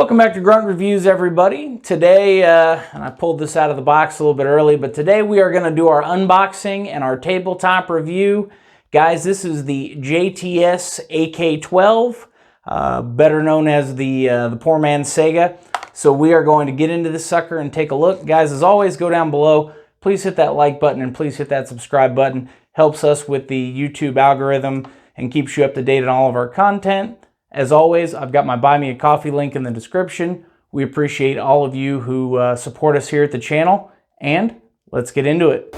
Welcome back to Grunt Reviews, everybody. Today, and I pulled this out of the box a little bit early, but today we are going to do our unboxing and our tabletop review. Guys, this is the JTS AK-12, better known as the poor man's Sega. So we are going to get into this sucker and take a look. Guys, as always, go down below. Please hit that like button and please hit that subscribe button. Helps us with the YouTube algorithm and keeps you up to date on all of our content. As always, I've got my Buy Me a Coffee link in the description. We appreciate all of you who support us here at the channel, and let's get into it.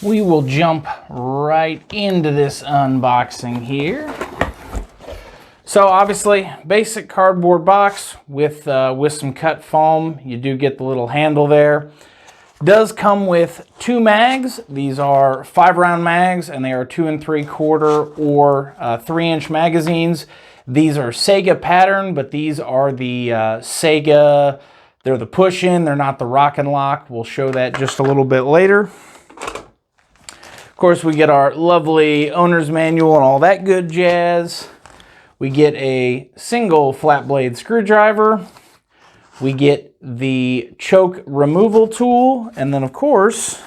We will jump right into this unboxing here. So obviously, basic cardboard box with some cut foam. You do get the little handle there. Does come with two mags. These are 5-round mags, and they are 2 3/4 or 3-inch magazines. These are Sega pattern, but these are the Sega. They're the push-in. They're not the rock and lock. We'll show that just a little bit later. Of course, we get our lovely owner's manual and all that good jazz. We get a single flat blade screwdriver. We get the choke removal tool. And then, of course,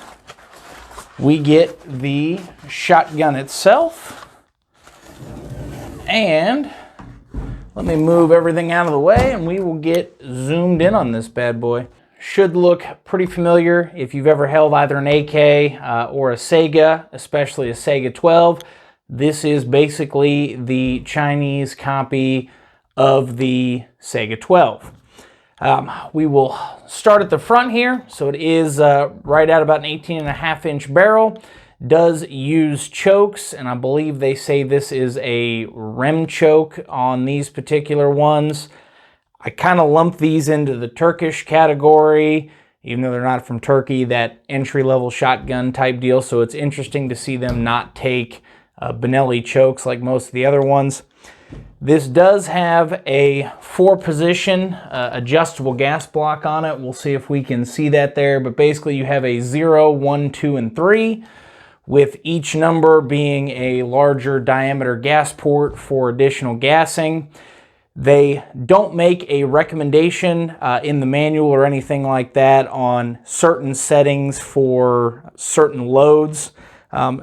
we get the shotgun itself. And let me move everything out of the way and we will get zoomed in on this bad boy. Should look pretty familiar if you've ever held either an AK or a Sega, especially a Sega 12. This is basically the Chinese copy of the Sega 12. We will start at the front here. So it is right at about an 18.5-inch barrel. Does use chokes, and I believe they say this is a rem choke on these particular ones. I kind of lump these into the Turkish category, even though they're not from Turkey, that entry-level shotgun type deal. So it's interesting to see them not take Benelli chokes like most of the other ones. This does have a 4-position adjustable gas block on it. We'll see if we can see that there, but basically you have a 0, 1, 2, and 3, with each number being a larger diameter gas port for additional gassing. They don't make a recommendation in the manual or anything like that on certain settings for certain loads.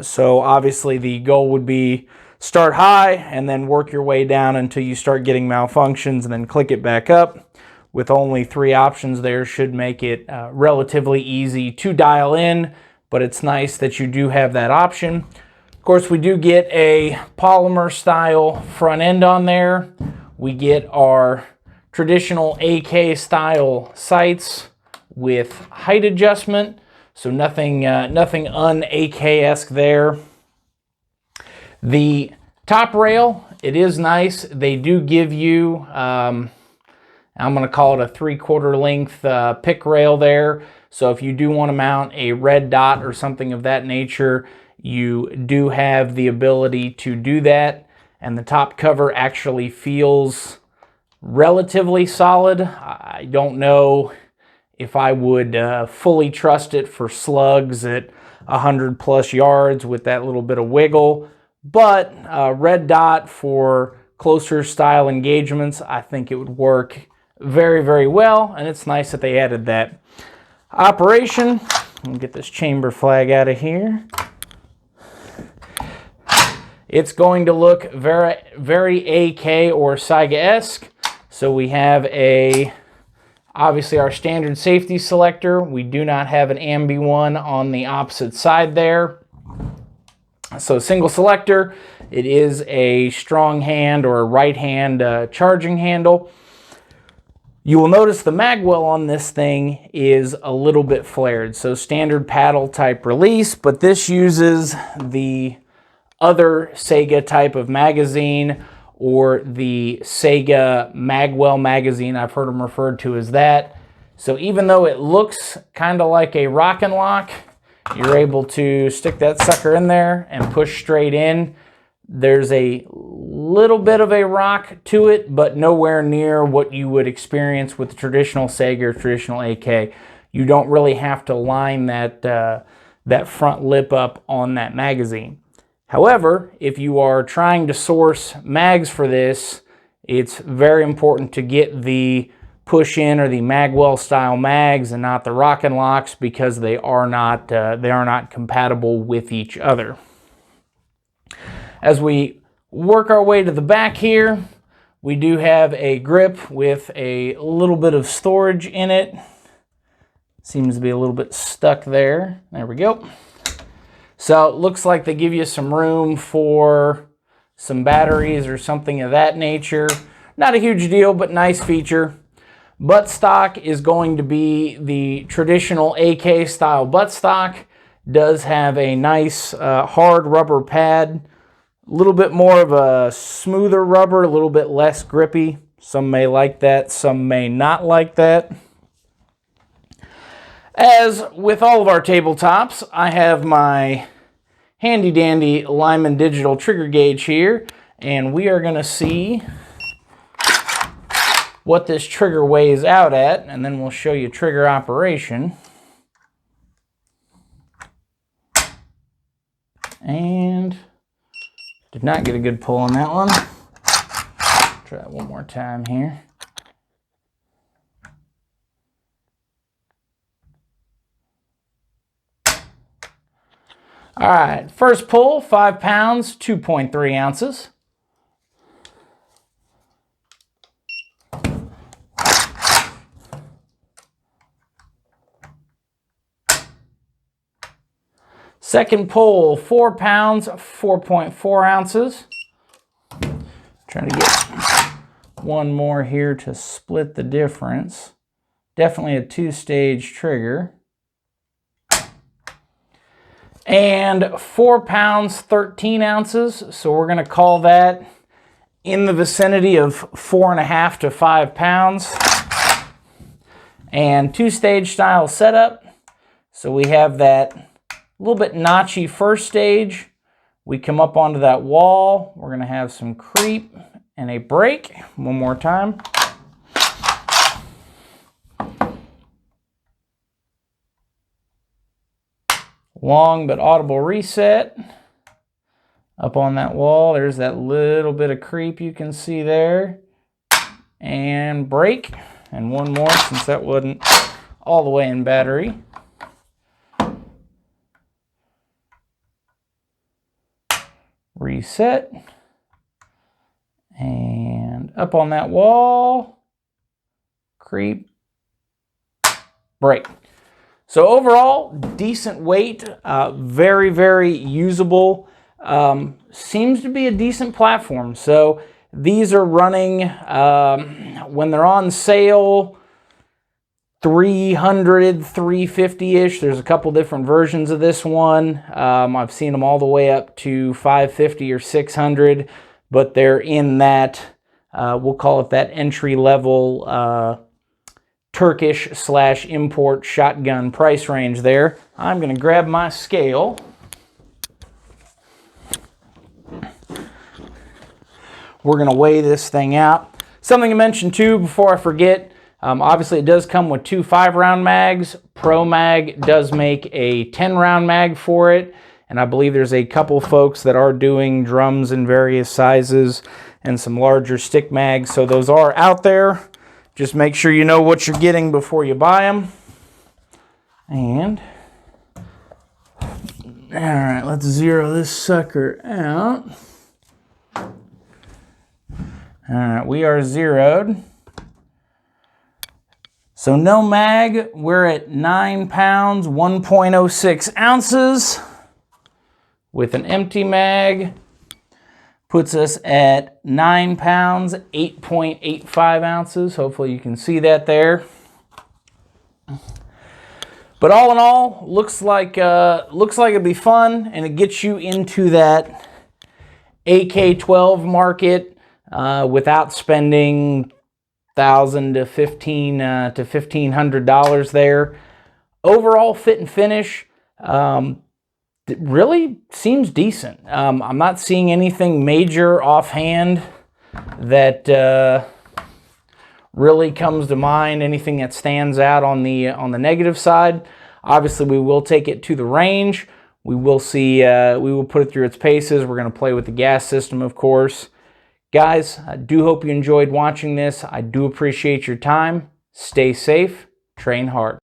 So obviously the goal would be start high and then work your way down until you start getting malfunctions and then click it back up. With only 3 options there should make it relatively easy to dial in, but it's nice that you do have that option. Of course, we do get a polymer style front end on there. We get our traditional AK style sights with height adjustment. So nothing un-AK-esque there. The top rail, it is nice. They do give you, I'm going to call it a 3/4 length pick rail there. So if you do want to mount a red dot or something of that nature, you do have the ability to do that. And the top cover actually feels relatively solid. I don't know if I would fully trust it for slugs at 100+ yards with that little bit of wiggle. But red dot for closer style engagements, I think it would work very, very well. And it's nice that they added that. Operation, let me get this chamber flag out of here. It's going to look very, very AK or Sega-esque. So we have obviously our standard safety selector. We do not have an ambi one on the opposite side there. So single selector. It is a strong hand or a right hand charging handle. You will notice the magwell on this thing is a little bit flared. So standard paddle type release, but this uses the other Sega type of magazine, or the Sega Magwell magazine. I've heard them referred to as that. So even though it looks kind of like a rock and lock, you're able to stick that sucker in there and push straight in. There's a little bit of a rock to it, but nowhere near what you would experience with the traditional Sega or traditional AK. You don't really have to line that, that front lip up on that magazine. However, if you are trying to source mags for this, it's very important to get the push-in or the Magwell style mags and not the Rock and Locks, because they are not compatible with each other. As we work our way to the back here, we do have a grip with a little bit of storage in it. Seems to be a little bit stuck there. There we go. So it looks like they give you some room for some batteries or something of that nature. Not a huge deal, but nice feature. Buttstock is going to be the traditional AK style buttstock. Does have a nice hard rubber pad. A little bit more of a smoother rubber, a little bit less grippy. Some may like that, some may not like that. As with all of our tabletops, I have my handy dandy Lyman digital trigger gauge here, and we are going to see what this trigger weighs out at, and then we'll show you trigger operation. And did not get a good pull on that one. Try it one more time here. All right, first pull, 5 pounds, 2.3 ounces. Second pull, 4 pounds, 4.4 ounces. Trying to get one more here to split the difference. Definitely a two-stage trigger. And 4 pounds, 13 ounces. So we're going to call that in the vicinity of 4.5 to 5 pounds. And two-stage style setup. So we have that a little bit notchy first stage. We come up onto that wall. We're going to have some creep and a break. One more time. Long but audible reset. Up on that wall, there's that little bit of creep you can see there. And break. And one more, since that wasn't all the way in battery. Reset. And up on that wall. Creep. Break. So overall, decent weight, very, very usable. Seems to be a decent platform. So these are running, when they're on sale, $300, $350-ish. There's a couple different versions of this one. I've seen them all the way up to $550 or $600, but they're in that, we'll call it that entry-level Turkish/import shotgun price range there. I'm going to grab my scale. We're going to weigh this thing out. Something to mention too before I forget, obviously it does come with 2 5-round mags. Pro Mag does make a 10-round mag for it, and I believe there's a couple folks that are doing drums in various sizes and some larger stick mags, so those are out there. Just make sure you know what you're getting before you buy them. And all right, let's zero this sucker out. All right, we are zeroed. So no mag, we're at 9 pounds, 1.06 ounces. With an empty mag, puts us at 9 pounds, 8.85 ounces. Hopefully you can see that there. But all in all, looks like it'd be fun, and it gets you into that AK-12 market without spending $1,000 to $1,500 there. Overall fit and finish, really seems decent. I'm not seeing anything major offhand that really comes to mind, anything that stands out on the negative side. Obviously, we will take it to the range. We will see, we will put it through its paces. We're going to play with the gas system, of course. Guys, I do hope you enjoyed watching this. I do appreciate your time. Stay safe, train hard.